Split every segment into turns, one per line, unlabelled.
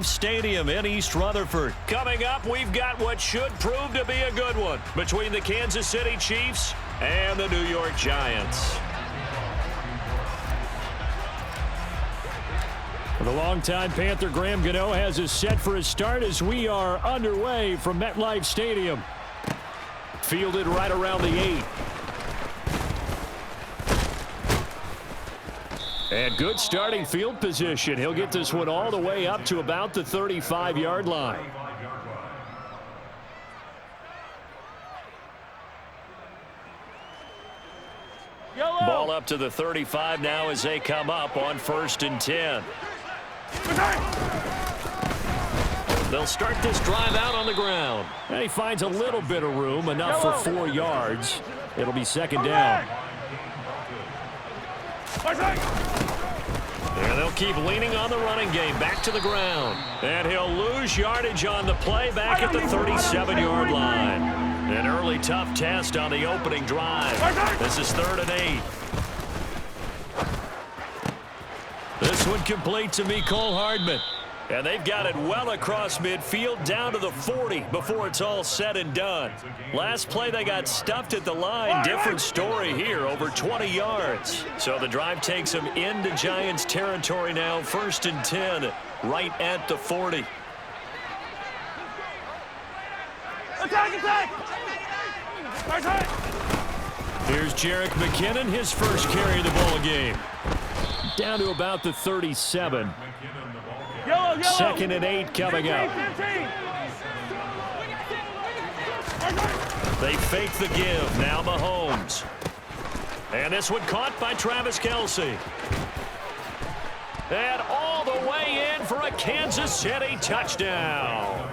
Stadium in East Rutherford. Coming up, we've got what should prove to be a good one between the Kansas City Chiefs and the New York Giants.
The longtime Panther Graham Gano has us set for his start as we are underway from MetLife Stadium. Fielded right around the 8. And good starting field position. He'll get this one all the way up to about the 35-yard line. Ball up to the 35 now as they come up on 1st and 10. They'll start this drive out on the ground. And he finds a little bit of room, enough for 4 yards. It'll be 2nd down. And they'll keep leaning on the running game. Back to the ground. And he'll lose yardage on the play back at the 37-yard line. An early tough test on the opening drive. This is 3rd and 8. This one complete to Mecole Hardman. And they've got it well across midfield down to the 40 before it's all said and done. Last play they got stuffed at the line. Different story here, over 20 yards. So the drive takes them into Giants territory now. 1st and 10 right at the 40.
Attack!
Here's Jerick McKinnon, his first carry of the ball game. Down to about the 37.
Yellow.
2nd and 8 coming up.
15.
They fake the give. Now Mahomes. And this one caught by Travis Kelce. And all the way in for a Kansas City touchdown.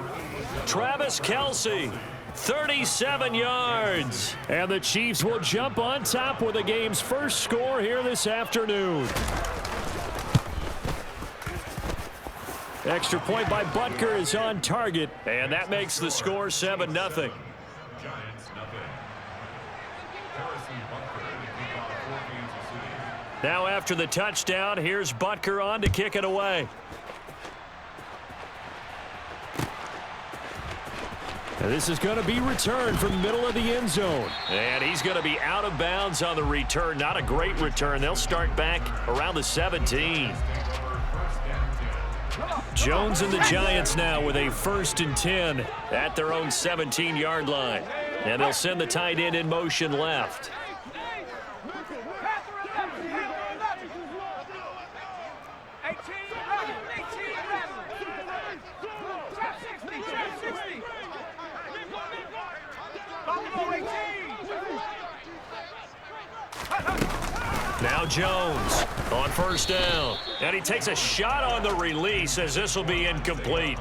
Travis Kelce, 37 yards.
And the Chiefs will jump on top with the game's first score here this afternoon. Extra point by Butker is on target.
And that makes the score 7-0. Now after the touchdown, here's Butker on to kick it away.
And this is going to be returned from the middle of the end zone.
And he's going to be out of bounds on the return. Not a great return. They'll start back around the 17. Jones and the Giants now with a 1st and 10 at their own 17-yard line. And they'll send the tight end in motion left. Now Jones on 1st down. And he takes a shot on the release as this will be incomplete.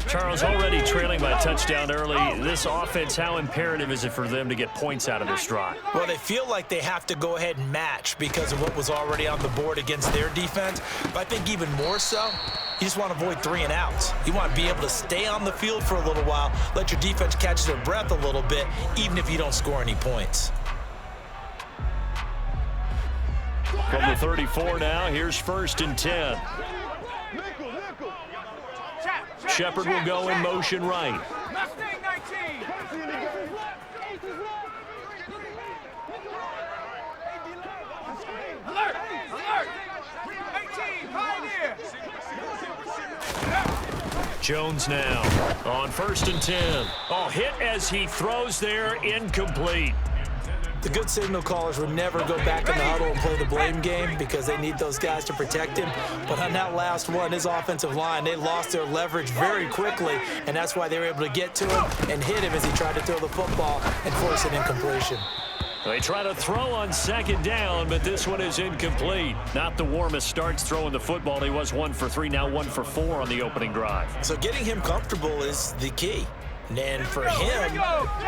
Charles, already trailing by a touchdown early. This offense, how imperative is it for them to get points out of this drive?
Well, they feel like they have to go ahead and match because of what was already on the board against their defense. But I think even more so, you just want to avoid 3 and outs. You want to be able to stay on the field for a little while, let your defense catch their breath a little bit, even if you don't score any points.
From the 34 now, here's 1st and 10. Shepard will go in motion right.
Mustang 19. Alert! 18, Pioneer.
Jones now on 1st and 10. Oh, hit as he throws there, incomplete.
The good signal callers would never go back in the huddle and play the blame game because they need those guys to protect him. But on that last one, his offensive line, they lost their leverage very quickly, and that's why they were able to get to him and hit him as he tried to throw the football and force an incompletion.
They try to throw on 2nd down, but this one is incomplete. Not the warmest starts throwing the football. He was 1 for 3, now 1 for 4 on the opening drive.
So getting him comfortable is the key. And for him,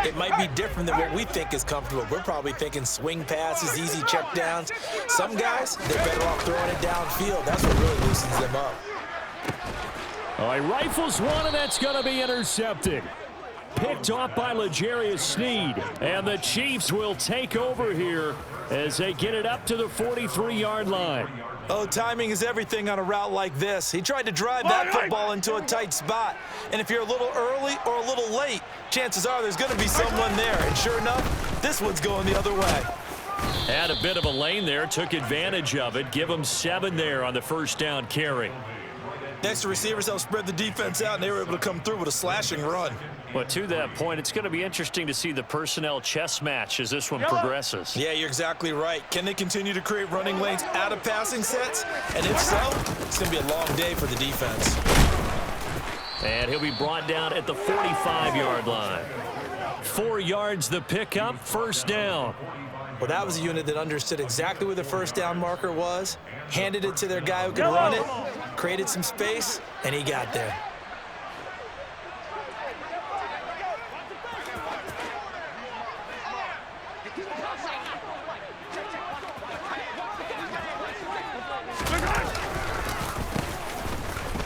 it might be different than what we think is comfortable. We're probably thinking swing passes, easy checkdowns. Some guys, they're better off throwing it downfield. That's what really loosens them up.
All right, rifles one, and that's going to be intercepted. Picked off by L'Jarius Sneed. And the Chiefs will take over here as they get it up to the 43-yard line.
Oh, timing is everything on a route like this. He tried to drive that football into a tight spot. And if you're a little early or a little late, chances are there's going to be someone there. And sure enough, this one's going the other way.
Had a bit of a lane there, took advantage of it. Give them 7 there on the first down carry.
Next, the receivers helped spread the defense out, and they were able to come through with a slashing run.
Well, to that point, it's going to be interesting to see the personnel chess match as this one progresses.
Yeah, you're exactly right. Can they continue to create running lanes out of passing sets? And if so, it's going to be a long day for the defense.
And he'll be brought down at the 45-yard line.
4 yards the pickup, first down.
Well, that was a unit that understood exactly where the first down marker was, handed it to their guy who could run it, created some space, and he got there.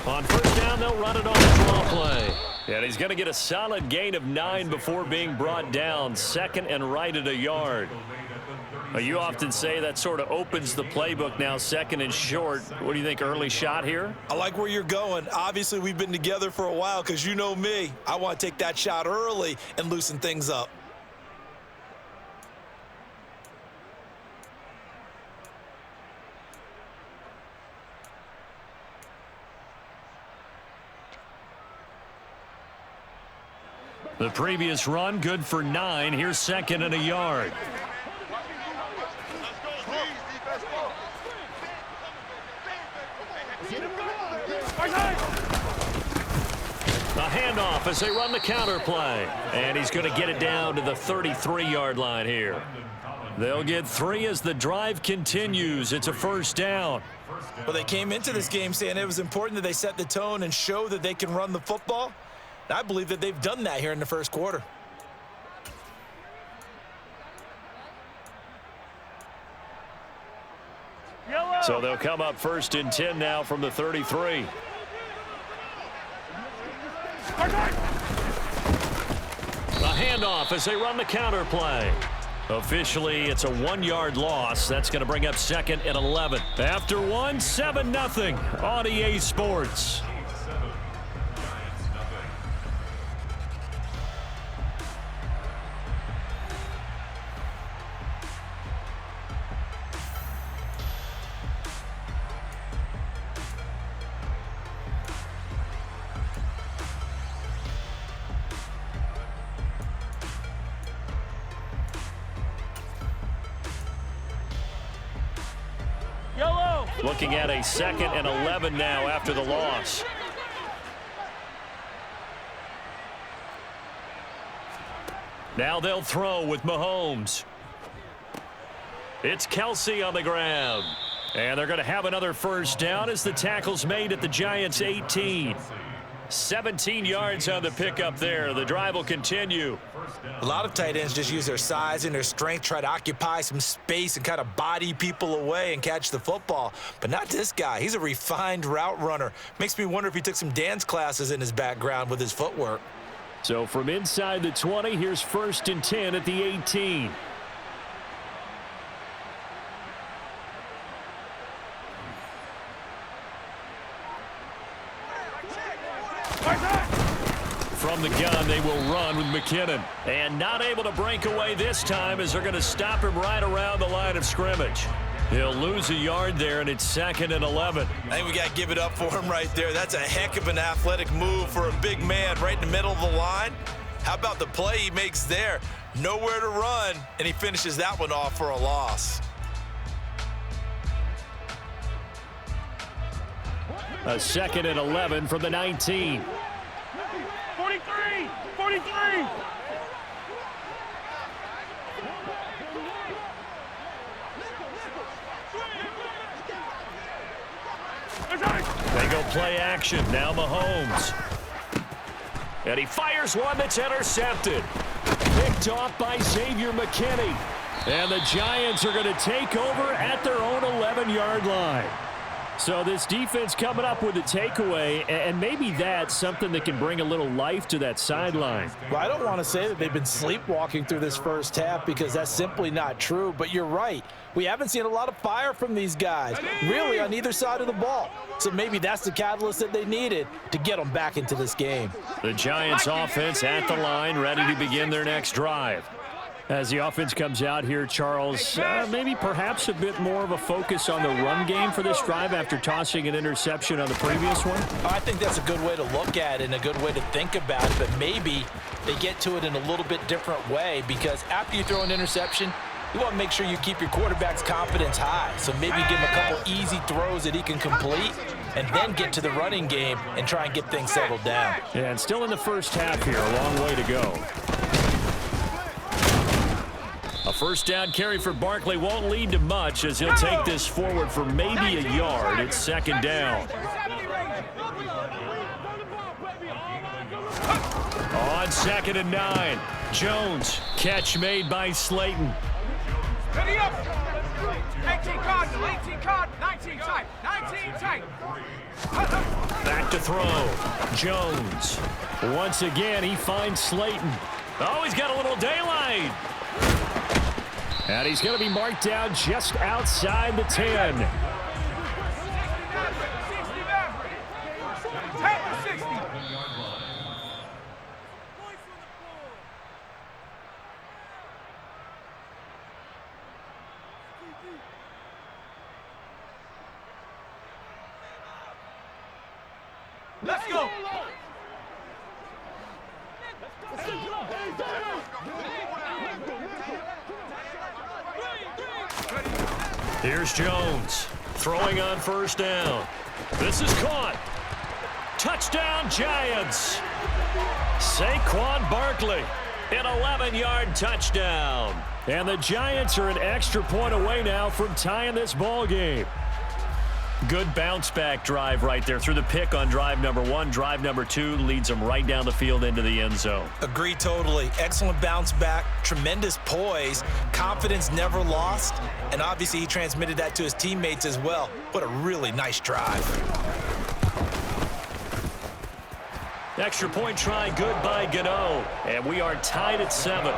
On first down, they'll run it on the draw play. And he's going to get a solid gain of 9 before being brought down. Second and right at a yard. Well, you often say that sort of opens the playbook now, second and short. What do you think, early shot here?
I like where you're going. Obviously, we've been together for a while because you know me. I want to take that shot early and loosen things up.
The previous run, good for 9. Here's second and a yard.
A handoff as they run the counter play. And he's going to get it down to the 33-yard line here.
They'll get 3 as the drive continues. It's a first down.
Well, they came into this game saying it was important that they set the tone and show that they can run the football. And I believe that they've done that here in the first quarter.
So they'll come up first and 10 now from the 33. A handoff as they run the counter play. Officially, it's a 1-yard loss. That's going to bring up second and 11.
After 1, 7-0 on EA Sports.
Looking at a second and 11 now after the loss.
Now they'll throw with Mahomes.
It's Kelsey on the ground.
And they're going to have another first down as the tackle's made at the Giants' 18.
17 yards on the pickup there. The drive will continue.
A lot of tight ends just use their size and their strength, try to occupy some space and kind of body people away and catch the football. But not this guy. He's a refined route runner. Makes me wonder if he took some dance classes in his background with his footwork.
So from inside the 20, here's first and 10 at the 18. From the gun, they will run with McKinnon.
And not able to break away this time as they're going to stop him right around the line of scrimmage.
He'll lose a yard there, and it's second and 11.
I think we got to give it up for him right there. That's a heck of an athletic move for a big man right in the middle of the line. How about the play he makes there? Nowhere to run, and he finishes that one off for a loss.
A second and 11 from the 19.
43! 43!
They go play action. Now Mahomes.
And he fires one that's intercepted.
Picked off by Xavier McKinney. And the Giants are going to take over at their own 11-yard line. So this defense coming up with a takeaway, and maybe that's something that can bring a little life to that sideline.
Well, I don't want to say that they've been sleepwalking through this first half because that's simply not true, but you're right. We haven't seen a lot of fire from these guys, really on either side of the ball. So maybe that's the catalyst that they needed to get them back into this game.
The Giants offense at the line, ready to begin their next drive.
As the offense comes out here, Charles, maybe perhaps a bit more of a focus on the run game for this drive after tossing an interception on the previous one?
I think that's a good way to look at it and a good way to think about it, but maybe they get to it in a little bit different way because after you throw an interception, you want to make sure you keep your quarterback's confidence high. So maybe give him a couple easy throws that he can complete and then get to the running game and try and get things settled down.
Yeah, and still in the first half here, a long way to go.
A first down carry for Barkley won't lead to much as he'll take this forward for maybe a yard. It's second down. On 2nd and 9, Jones, catch made by Slayton.
18 Cardinal, 18 Cardinal, 19 tight, 19 tight.
Back to throw, Jones.
Once again, he finds Slayton.
Oh, he's got a little daylight.
And he's going to be marked down just outside the 10.
10 to 60. Let's go.
Here's Jones, throwing on first down. This is caught. Touchdown, Giants. Saquon Barkley, an 11-yard touchdown.
And the Giants are an extra point away now from tying this ball game.
Good bounce-back drive right there through the pick on drive number 1. Drive number 2 leads them right down the field into the end zone.
Agree totally. Excellent bounce back, tremendous poise, confidence never lost, and obviously he transmitted that to his teammates as well. What a really nice drive.
Extra point try good by Gano, and we are tied at 7.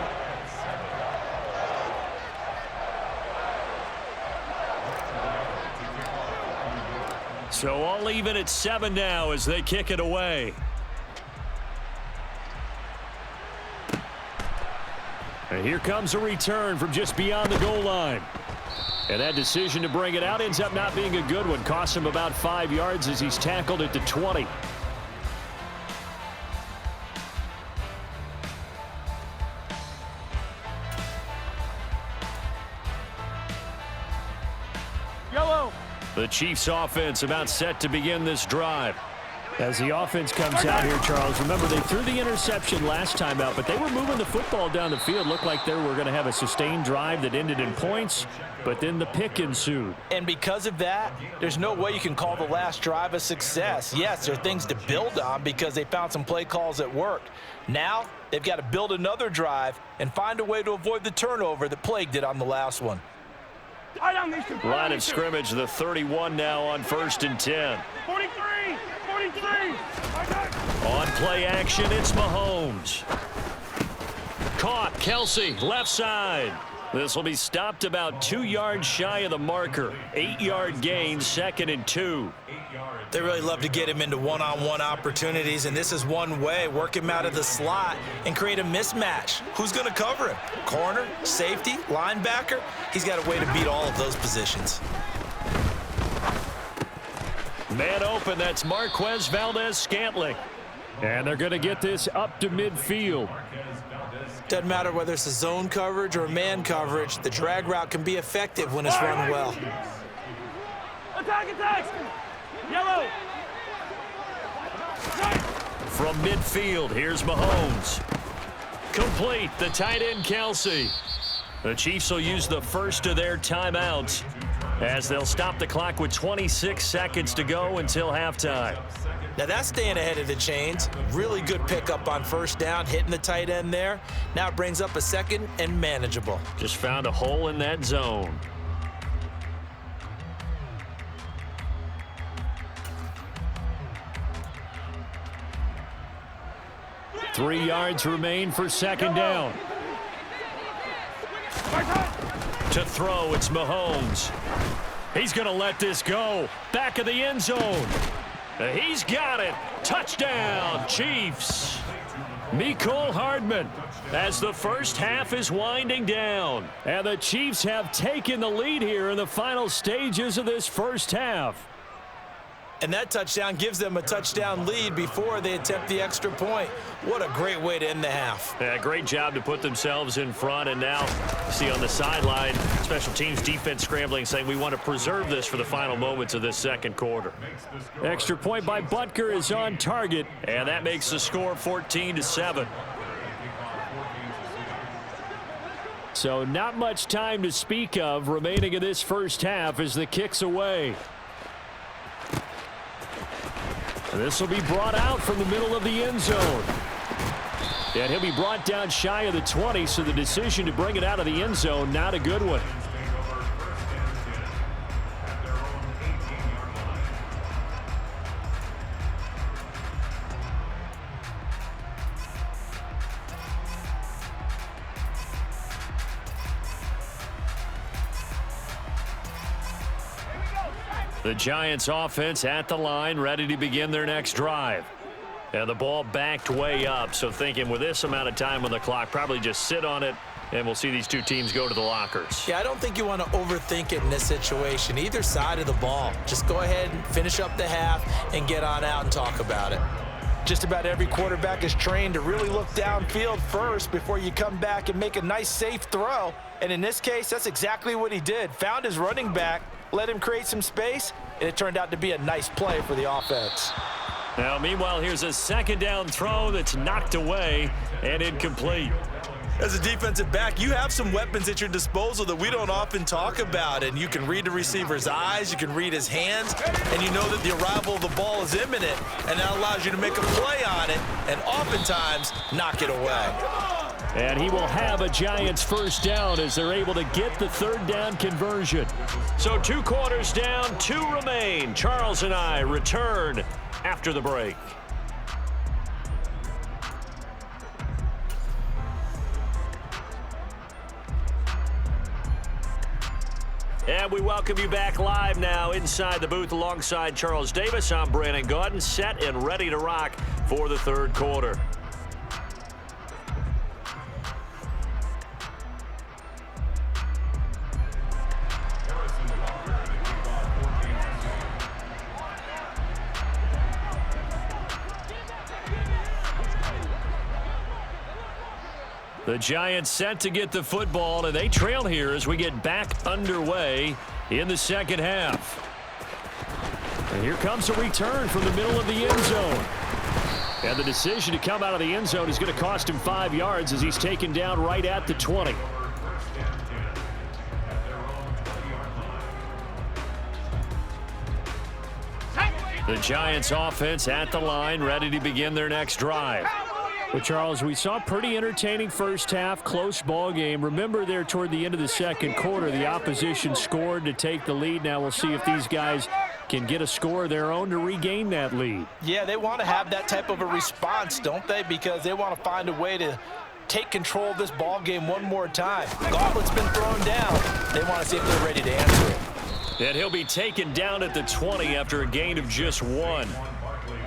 So all even at 7 now as they kick it away.
And here comes a return from just beyond the goal line. And that decision to bring it out ends up not being a good one. Costs him about 5 yards as he's tackled at the 20.
Yellow.
The Chiefs offense about set to begin this drive.
As the offense comes out here, Charles, remember they threw the interception last time out, but they were moving the football down the field. Looked like they were going to have a sustained drive that ended in points, but then the pick ensued.
And because of that, there's no way you can call the last drive a success. Yes, there are things to build on because they found some play calls that worked. Now, they've got to build another drive and find a way to avoid the turnover that plagued it on the last one.
Line of scrimmage, the 31 now on 1st and 10.
43, 43.
On play action, it's Mahomes. Caught, Kelsey, left side. This will be stopped about 2 yards shy of the marker. 8-yard gain, 2nd and 2.
They really love to get him into one-on-one opportunities, and this is one way. Work him out of the slot and create a mismatch. Who's going to cover him? Corner, safety, linebacker? He's got a way to beat all of those positions.
Man open, that's Marquez Valdez-Scantling.
And they're going to get this up to midfield.
Doesn't matter whether it's a zone coverage or man coverage, the drag route can be effective when it's run well.
Attack, attack! Yellow!
From midfield, here's Mahomes. Complete, the tight end Kelsey. The Chiefs will use the first of their timeouts as they'll stop the clock with 26 seconds to go until halftime.
Now that's staying ahead of the chains. Really good pickup on first down, hitting the tight end there. Now it brings up a second and manageable.
Just found a hole in that zone.
3 yards remain for second down. To throw, it's Mahomes. He's going to let this go. Back of the end zone. He's got it. Touchdown, Chiefs. Mecole Hardman as the first half is winding down. And the Chiefs have taken the lead here in the final stages of this first half.
And that touchdown gives them a touchdown lead before they attempt the extra point. What a great way to end the half.
Yeah, great job to put themselves in front. And now, see on the sideline, special teams defense scrambling, saying we want to preserve this for the final moments of this second quarter.
Extra point by Butker is on target.
And that makes the score 14-7.
So not much time to speak of remaining in this first half as the kick's away. This will be brought out from the middle of the end zone. And he'll be brought down shy of the 20, so the decision to bring it out of the end zone, not a good one.
The Giants offense at the line, ready to begin their next drive. And the ball backed way up, so thinking with this amount of time on the clock, probably just sit on it, and we'll see these two teams go to the lockers.
Yeah, I don't think you want to overthink it in this situation, either side of the ball. Just go ahead and finish up the half and get on out and talk about it. Just about every quarterback is trained to really look downfield first before you come back and make a nice, safe throw. And in this case, that's exactly what he did. Found his running back, let him create some space, and it turned out to be a nice play for the offense.
Now, meanwhile, here's a second down throw that's knocked away and incomplete.
As a defensive back, you have some weapons at your disposal that we don't often talk about, and you can read the receiver's eyes, you can read his hands, and you know that the arrival of the ball is imminent, and that allows you to make a play on it and oftentimes knock it away.
And he will have a Giants first down as they're able to get the third down conversion.
So 2 quarters down, 2 remain. Charles and I return after the break. And we welcome you back live now inside the booth alongside Charles Davis. I'm Brandon Gaudin, set and ready to rock for the third quarter. The Giants set to get the football, and they trail here as we get back underway in the second half. And here comes a return from the middle of the end zone. And the decision to come out of the end zone is going to cost him 5 yards as he's taken down right at the 20. The Giants offense at the line, ready to begin their next drive.
Well, Charles, we saw a pretty entertaining first half, close ball game. Remember there toward the end of the second quarter, the opposition scored to take the lead. Now we'll see if these guys can get a score of their own to regain that lead.
Yeah, they want to have that type of a response, don't they? Because they want to find a way to take control of this ball game one more time. Gauntlet's been thrown down. They want to see if they're ready to answer it.
And he'll be taken down at the 20 after a gain of just 1.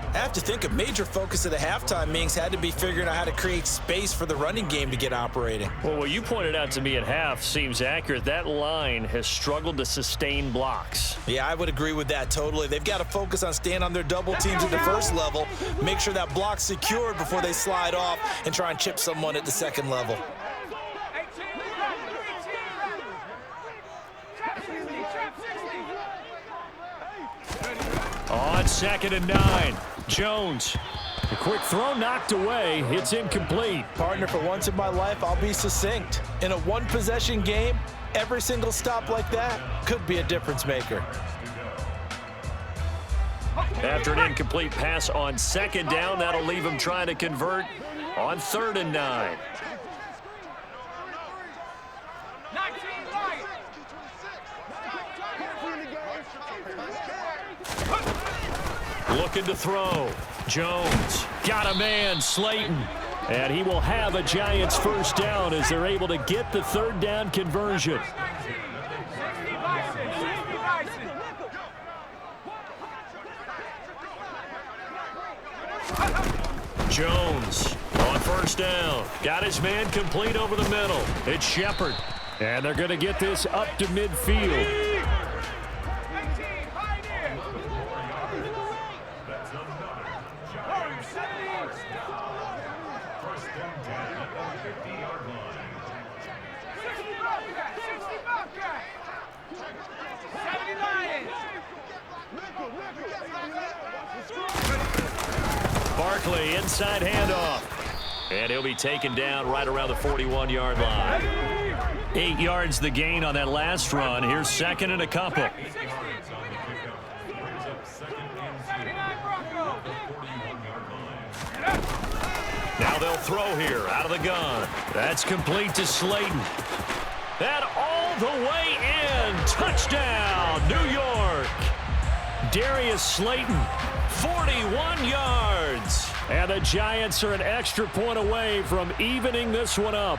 I have to think a major focus of the halftime meetings had to be figuring out how to create space for the running game to get operating.
Well, what you pointed out to me at half seems accurate. That line has struggled to sustain blocks.
Yeah, I would agree with that totally. They've got to focus on staying on their double teams at the first level, make sure that block's secured before they slide off and try and chip someone at the second level.
On 2nd and 9, Jones. A quick throw knocked away. It's incomplete.
Partner, for once in my life, I'll be succinct. In a one-possession game, every single stop like that could be a difference maker.
After an incomplete pass on 2nd down, that'll leave him trying to convert on 3rd and 9. Looking to throw. Jones Got a man, Slayton. And he will have a Giants first down as they're able to get the third down conversion. Jones on first down. Got his man complete over the middle. It's Shepard. And they're going to get this up to midfield. Barkley, inside handoff. And he'll be taken down right around the 41-yard line. 8 yards the gain on that last run. Here's second and a couple. Now they'll throw here out of the gun. That's complete to Slayton. And all the way in. Touchdown, New York. Darius Slayton, 41 yards. And the Giants are an extra point away from evening this one up.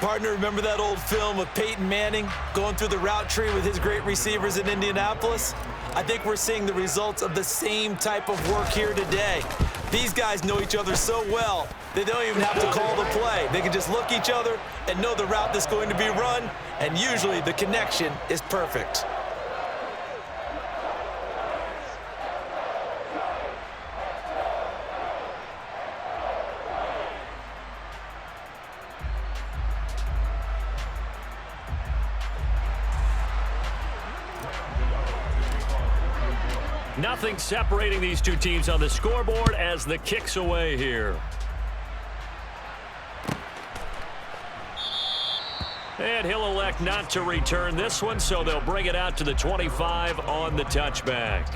Partner, remember that old film of Peyton Manning going through the route tree with his great receivers in Indianapolis? I think we're seeing the results of the same type of work here today. These guys know each other so well, they don't even have to call the play. They can just look each other and know the route that's going to be run, and usually the connection is perfect.
Nothing separating these two teams on the scoreboard as the kick's away here. And he'll elect not to return this one, so they'll bring it out to the 25 on the touchback.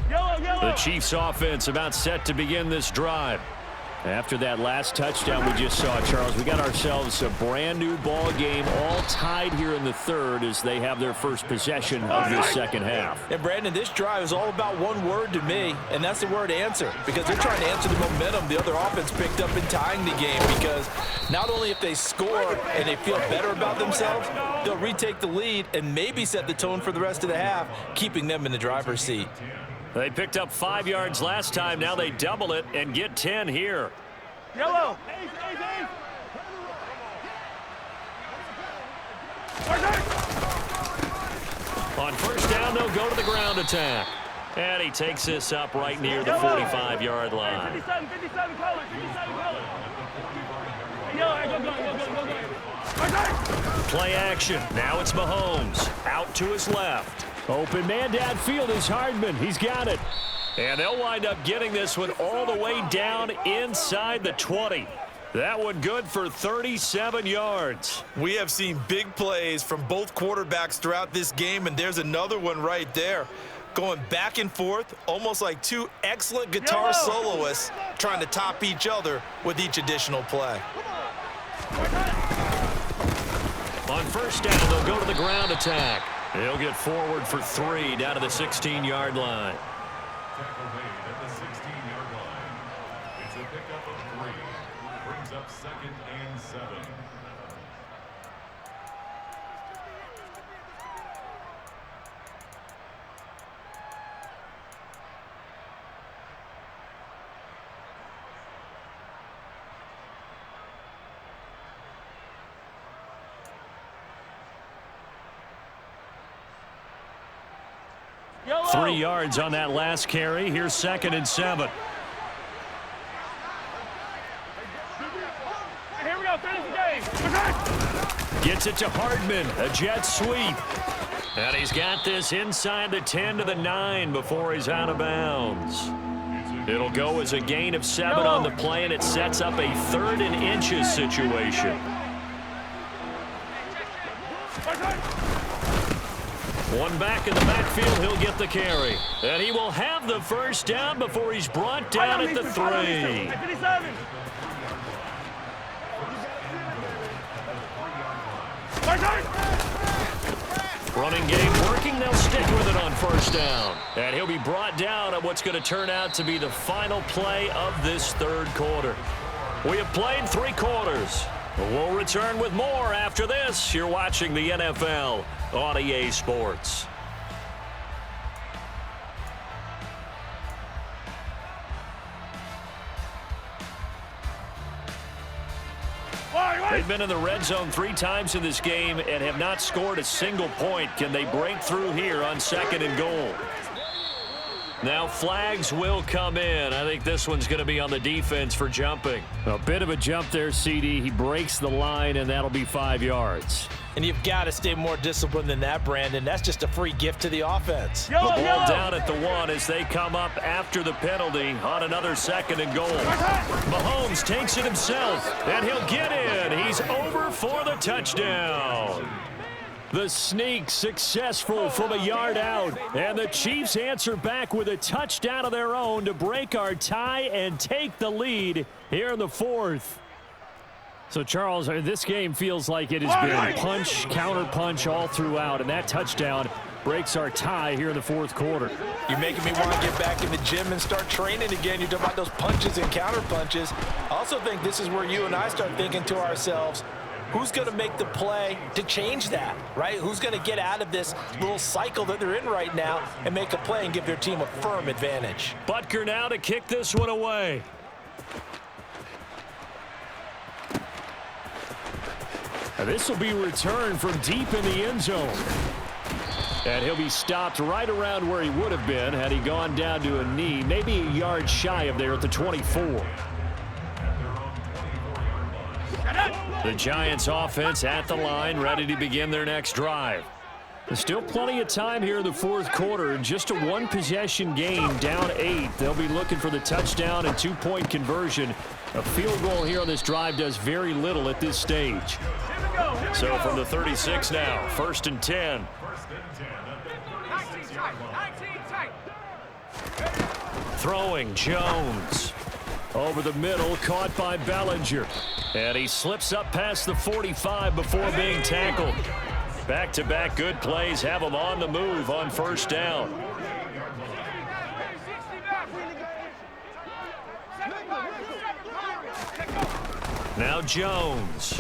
The Chiefs offense about set to begin this drive. After that last touchdown we just saw, Charles, we got ourselves a brand new ball game, all tied here in the third as they have their first possession of this second half.
And Brandon, this drive is all about one word to me, and that's the word answer, because they're trying to answer the momentum the other offense picked up in tying the game, because not only if they score and they feel better about themselves, they'll retake the lead and maybe set the tone for the rest of the half, keeping them in the driver's seat.
They picked up 5 yards last time. Now they double it and get 10 here.
Yellow.
On first down, they'll go to the ground attack. And he takes this up right near the 45-yard line.
57 colors. 57 colors. Go.
Play action. Now it's Mahomes. Out to his left. Open man downfield is Hardman. He's got it. And they'll wind up getting this one all the way down inside the 20. That one good for 37 yards.
We have seen big plays from both quarterbacks throughout this game, and there's another one right there. Going back and forth, almost like two excellent guitar soloists trying to top each other with each additional play.
On first down, they'll go to the ground attack. He'll get forward for 3 down to the 16-yard line.
Tackle made at the 16-yard line. It's a pickup of 3. Brings up 2nd and 7.
Yellow.
3 yards on that last carry. Here's 2nd and 7.
Here we go. Finish the game.
Gets it to Hardman. A jet sweep. And he's got this inside the 10 to the 9 before he's out of bounds. It'll go as a gain of 7 on the play, and it sets up a 3rd and inches situation. One back in the backfield, he'll get the carry. And he will have the first down before he's brought down at the 3.
57.
Running game working. They'll stick with it on first down. And he'll be brought down at what's going to turn out to be the final play of this third quarter. We have played 3 quarters. We'll return with more after this. You're watching the NFL on EA Sports. They've been in the red zone 3 times in this game and have not scored a single point. Can they break through here on 2nd and goal? Now flags will come in. I think this one's going to be on the defense for jumping. A bit of a jump there, CD. He breaks the line, and that'll be 5 yards.
And you've got to stay more disciplined than that, Brandon. That's just a free gift to the offense.
The ball down at the 1 as they come up after the penalty on another 2nd and goal. Mahomes takes it himself, and he'll get in. He's over for the touchdown. The sneak successful from a yard out, and the Chiefs answer back with a touchdown of their own to break our tie and take the lead here in the 4th. So, Charles, this game feels like it has been punch, counter punch all throughout, and that touchdown breaks our tie here in the 4th quarter.
You're making me want to get back in the gym and start training again. You're talking about those punches and counter punches. I also think this is where you and I start thinking to ourselves, who's going to make the play to change that, right? Who's going to get out of this little cycle that they're in right now and make a play and give their team a firm advantage?
Butker now to kick this one away. And this will be returned from deep in the end zone. And he'll be stopped right around where he would have been had he gone down to a knee, maybe a yard shy of there at the 24. The Giants offense at the line, ready to begin their next drive. There's still plenty of time here in the 4th quarter. Just a 1-possession game, down 8. They'll be looking for the touchdown and 2-point conversion. A field goal here on this drive does very little at this stage. So from the 36 now, 1st and 10. Throwing Jones. Over the middle, caught by Bellinger. And he slips up past the 45 before being tackled. Back-to-back good plays have him on the move on first down. Now Jones.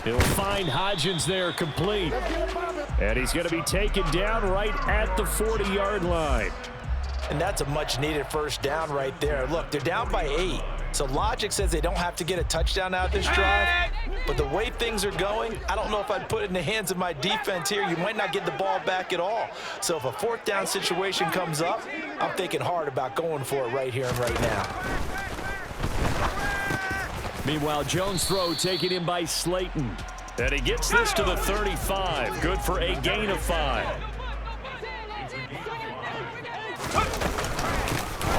He'll find Hodgins there complete. And he's going to be taken down right at the 40-yard line.
And that's a much-needed first down right there. Look, they're down by 8. So logic says they don't have to get a touchdown out of this drive. But the way things are going, I don't know if I'd put it in the hands of my defense here. You might not get the ball back at all. So if a 4th down situation comes up, I'm thinking hard about going for it right here and right now.
Meanwhile, Jones' throw taken in by Slayton. And he gets this to the 35. Good for a gain of 5.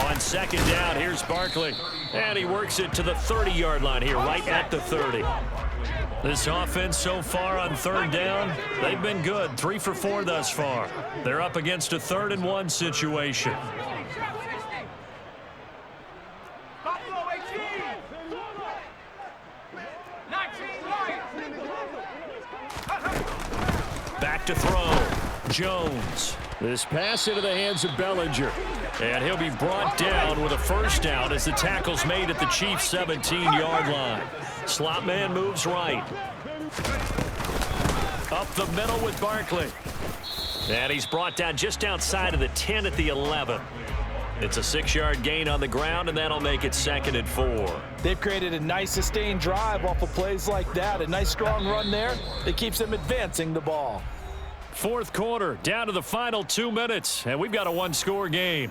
On 2nd down, here's Barkley. And he works it to the 30-yard line here, right at the 30. This offense so far on 3rd down, they've been good. 3 for 4 thus far. They're up against a 3rd and 1 situation. Back to throw. Jones. This pass into the hands of Bellinger. And he'll be brought down with a first down as the tackle's made at the Chiefs' 17-yard line. Slot man moves right. Up the middle with Barkley. And he's brought down just outside of the 10 at the 11. It's a 6-yard gain on the ground, and that'll make it 2nd and 4.
They've created a nice sustained drive off of plays like that. A nice strong run there that keeps them advancing the ball.
4th quarter, down to the final 2 minutes, and we've got a 1-score game.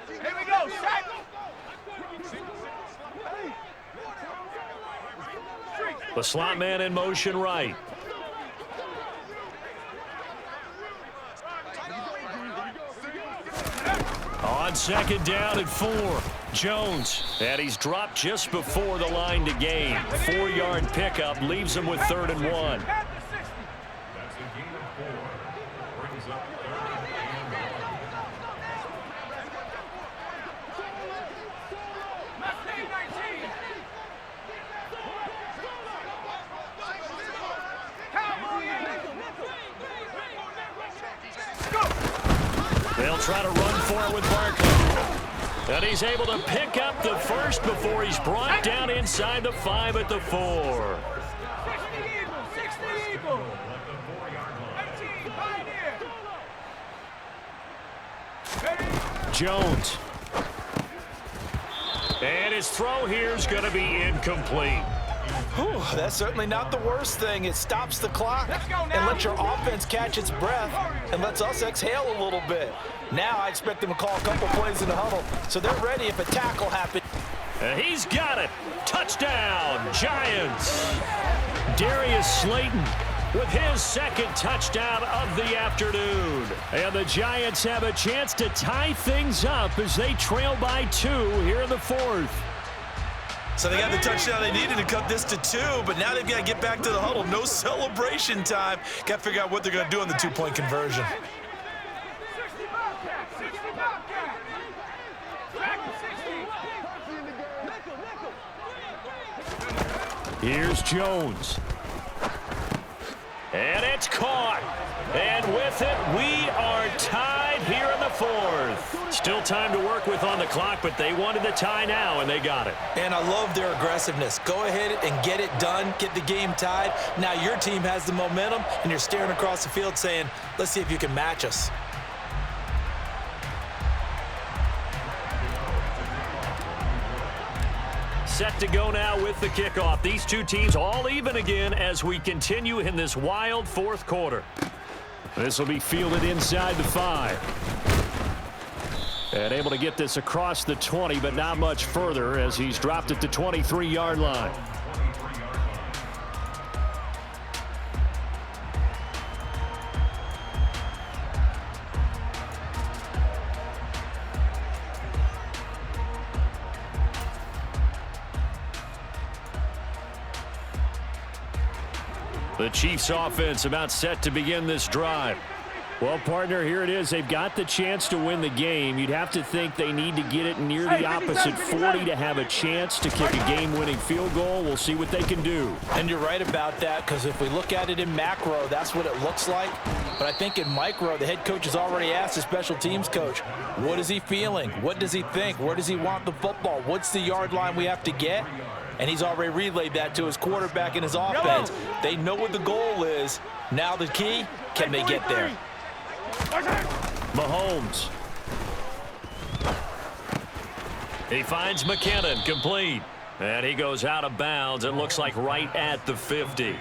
Here we go, set.
The slot man in motion right. On 2nd down and 4, Jones. And he's dropped just before the line to gain. 4-yard pickup leaves him with 3rd and 1.
That's a gain of 4. Brings up 3rd and 1.
try to run for it with Barkley. And he's able to pick up the first before he's brought down inside the 5 at the 4.
60 Eagles. 18, right here.
Jones. And his throw here is going to be incomplete.
Whew, that's certainly not the worst thing. It stops the clock and lets your offense catch its breath and lets us exhale a little bit. Now I expect them to call a couple plays in the huddle so they're ready if a tackle happens.
And he's got it. Touchdown, Giants. Darius Slayton with his second touchdown of the afternoon. And the Giants have a chance to tie things up as they trail by 2 here in the 4th.
So they got the touchdown they needed to cut this to 2, but now they've got to get back to the huddle. No celebration time. Got to figure out what they're going to do on the 2-point conversion.
60 Bobcat. 60 Bobcat. Back to 60.
Here's Jones. And it's caught. And with it, we are tied here in the 4th. Still time to work with on the clock, but they wanted the tie now, and they got it.
And I love their aggressiveness. Go ahead and get it done. Get the game tied. Now your team has the momentum, and you're staring across the field saying, let's see if you can match us.
Set to go now with the kickoff. These two teams all even again as we continue in this wild 4th quarter. This will be fielded inside the 5. And able to get this across the 20, but not much further as he's dropped at the 23-yard line. The Chiefs offense about set to begin this drive. Well, partner, here it is. They've got the chance to win the game. You'd have to think they need to get it near the opposite 40 to have a chance to kick a game-winning field goal. We'll see what they can do.
And you're right about that, because if we look at it in macro, that's what it looks like. But I think in micro, the head coach has already asked the special teams coach, what is he feeling? What does he think? Where does he want the football? What's the yard line we have to get? And he's already relayed that to his quarterback and his offense. They know what the goal is. Now the key, can they get there?
Mahomes. He finds McKinnon, complete. And he goes out of bounds. It looks like right at the 50.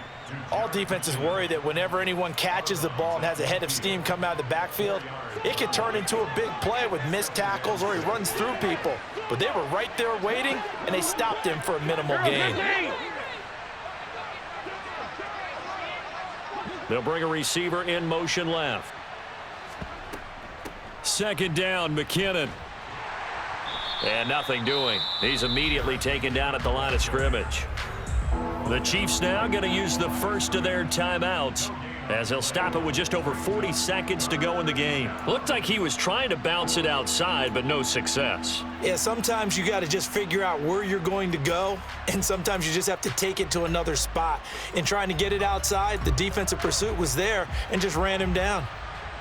All defenses worry that whenever anyone catches the ball and has a head of steam come out of the backfield, it could turn into a big play with missed tackles or he runs through people. But they were right there waiting, and they stopped him for a minimal gain.
They'll bring a receiver in motion left. Second down, McKinnon. And nothing doing. He's immediately taken down at the line of scrimmage. The Chiefs now going to use the first of their timeouts as they'll stop it with just over 40 seconds to go in the game. Looked like he was trying to bounce it outside, but no success.
Yeah, sometimes you got to just figure out where you're going to go, and sometimes you just have to take it to another spot. In trying to get it outside, the defensive pursuit was there and just ran him down.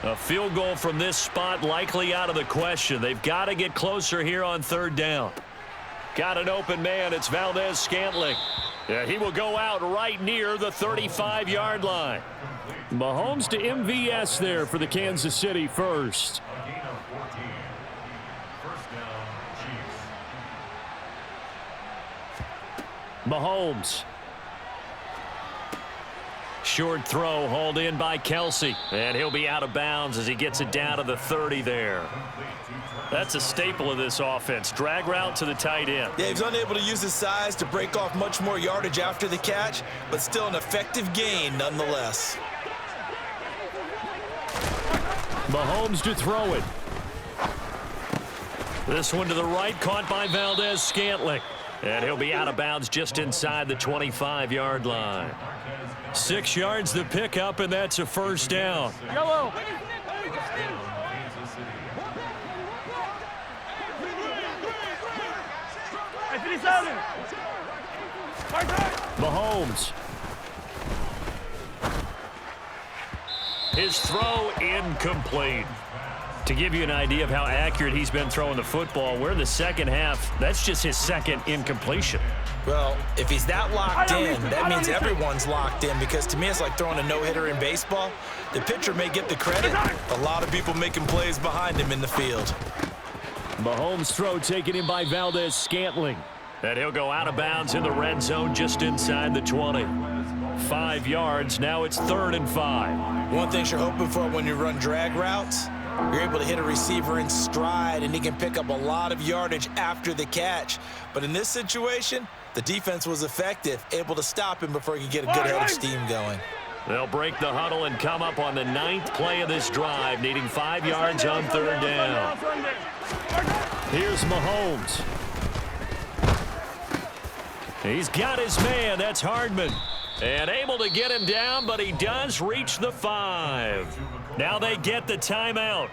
A field goal from this spot likely out of the question. They've got to get closer here on 3rd down. Got an open man. It's Valdes-Scantling. Yeah, he will go out right near the 35-yard line. Mahomes to MVS there for the Kansas City first. Mahomes. Short throw hauled in by Kelsey. And he'll be out of bounds as he gets it down to the 30 there. That's a staple of this offense. Drag route to the tight end.
Yeah, he's unable to use his size to break off much more yardage after the catch, but still an effective gain nonetheless.
Mahomes to throw it. This one to the right, caught by Valdes-Scantling. And he'll be out of bounds just inside the 25-yard line. 6 yards the pickup, and that's a first down.
Yellow.
Mahomes. His throw incomplete. To give you an idea of how accurate he's been throwing the football, we're in the second half. That's just his second incompletion.
Well, if he's that locked in, that means everyone's locked in, because to me it's like throwing a no-hitter in baseball. The pitcher may get the credit. A lot of people making plays behind him in the field.
Mahomes' throw taken in by Valdez-Scantling.
And he'll go out of bounds in the red zone just inside the 20. 5 yards. Now it's 3rd and 5.
One thing you're hoping for when you run drag routes, you're able to hit a receiver in stride, and he can pick up a lot of yardage after the catch. But in this situation, the defense was effective, able to stop him before he could get a good head of steam going.
They'll break the huddle and come up on the 9th play of this drive, needing 5 yards on 3rd down.
Here's Mahomes.
He's got his man. That's Hardman. And able to get him down, but he does reach the 5. Now they get the timeout.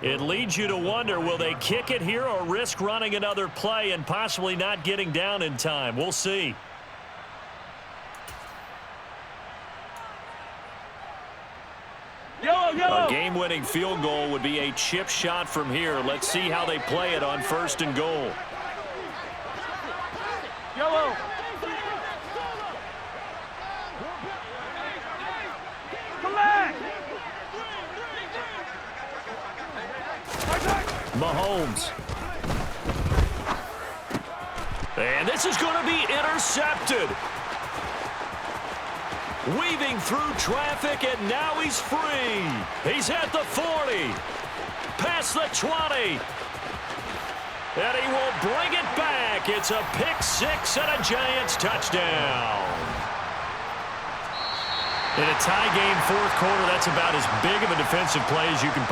It leads you to wonder, will they kick it here or risk running another play and possibly not getting down in time? We'll see. A game-winning field goal would be a chip shot from here. Let's see how they play it on 1st and goal.
Yellow. Come back.
Mahomes. And this is going to be intercepted. Weaving through traffic, and now he's free. He's at the 40. Past the 20. And he will bring it back. It's a pick-6 and a Giants touchdown. In a tie game 4th quarter, that's about as big of a defensive play as you can